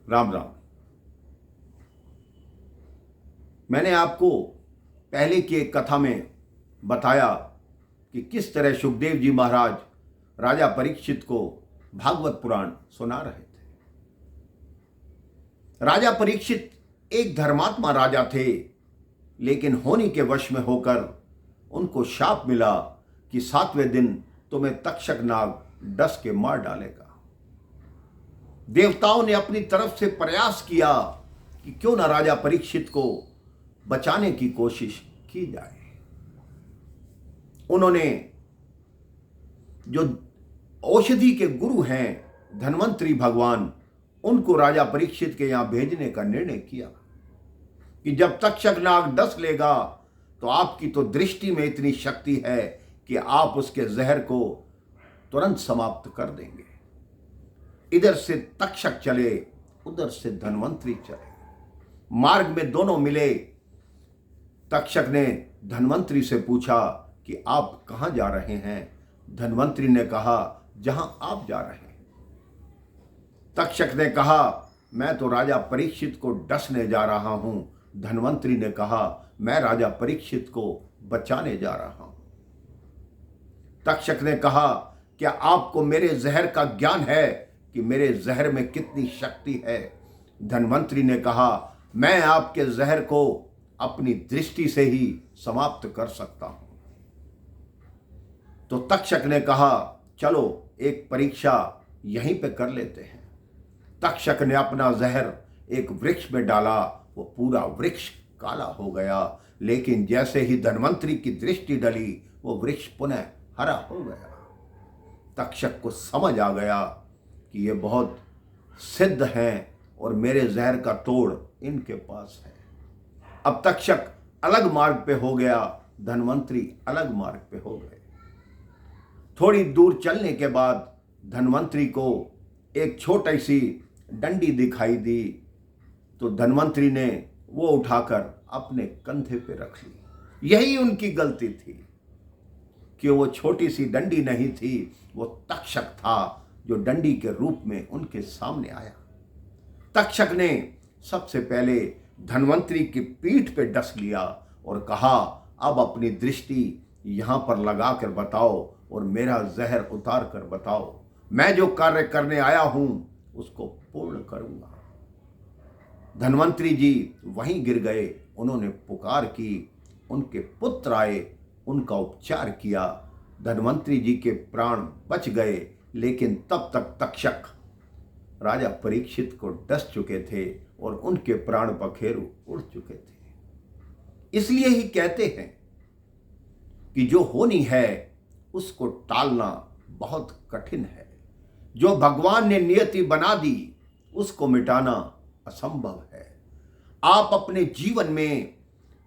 राम राम। मैंने आपको पहले की एक कथा में बताया कि किस तरह सुखदेव जी महाराज राजा परीक्षित को भागवत पुराण सुना रहे थे। राजा परीक्षित एक धर्मात्मा राजा थे, लेकिन होनी के वश में होकर उनको शाप मिला कि 7वें दिन तुम्हें तक्षक नाग डस के मार डालेगा। देवताओं ने अपनी तरफ से प्रयास किया कि क्यों ना राजा परीक्षित को बचाने की कोशिश की जाए। उन्होंने जो औषधि के गुरु हैं धन्वंतरी भगवान, उनको राजा परीक्षित के यहां भेजने का निर्णय किया कि जब तक्षक नाग डस लेगा तो आपकी तो दृष्टि में इतनी शक्ति है कि आप उसके जहर को तुरंत समाप्त कर देंगे। इधर से तक्षक चले, उधर से धन्वंतरी चले। मार्ग में दोनों मिले। तक्षक ने धन्वंतरी से पूछा कि आप कहां जा रहे हैं? धन्वंतरी ने कहा, जहां आप जा रहे हैं। तक्षक ने कहा, मैं तो राजा परीक्षित को डसने जा रहा हूं। धन्वंतरी ने कहा, मैं राजा परीक्षित को बचाने जा रहा हूं। तक्षक ने कहा, क्या आपको मेरे जहर का ज्ञान है कि मेरे जहर में कितनी शक्ति है? धन्वंतरी ने कहा, मैं आपके जहर को अपनी दृष्टि से ही समाप्त कर सकता हूं। तो तक्षक ने कहा, चलो एक परीक्षा यहीं पे कर लेते हैं। तक्षक ने अपना जहर एक वृक्ष में डाला। वो पूरा वृक्ष काला हो गया, लेकिन जैसे ही धन्वंतरी की दृष्टि डली, वो वृक्ष पुनः हरा हो गया। तक्षक को समझ आ गया कि ये बहुत सिद्ध हैं और मेरे जहर का तोड़ इनके पास है। अब तक्षक अलग मार्ग पे हो गया, धन्वंतरी अलग मार्ग पे हो गए। थोड़ी दूर चलने के बाद धन्वंतरी को एक छोटी सी डंडी दिखाई दी, तो धन्वंतरी ने वो उठाकर अपने कंधे पे रख ली। यही उनकी गलती थी कि वो छोटी सी डंडी नहीं थी, वो तक्षक था जो डंडी के रूप में उनके सामने आया। तक्षक ने सबसे पहले धन्वंतरी की पीठ पे डस लिया और कहा, अब अपनी दृष्टि यहां पर लगाकर बताओ और मेरा जहर उतार कर बताओ। मैं जो कार्य करने आया हूं उसको पूर्ण करूंगा। धन्वंतरी जी वहीं गिर गए। उन्होंने पुकार की, उनके पुत्र आए, उनका उपचार किया। धन्वंतरी जी के प्राण बच गए, लेकिन तब तक तक्षक राजा परीक्षित को डस चुके थे और उनके प्राण पखेरु उड़ चुके थे। इसलिए ही कहते हैं कि जो होनी है उसको टालना बहुत कठिन है। जो भगवान ने नियति बना दी उसको मिटाना असंभव है। आप अपने जीवन में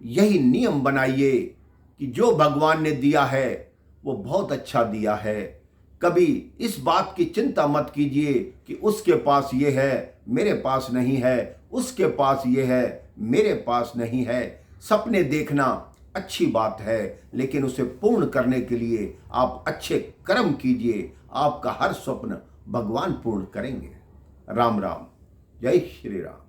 यही नियम बनाइए कि जो भगवान ने दिया है वो बहुत अच्छा दिया है। कभी इस बात की चिंता मत कीजिए कि उसके पास ये है, मेरे पास नहीं है, उसके पास ये है, मेरे पास नहीं है। सपने देखना अच्छी बात है, लेकिन उसे पूर्ण करने के लिए आप अच्छे कर्म कीजिए। आपका हर स्वप्न भगवान पूर्ण करेंगे। राम राम, जय श्री राम।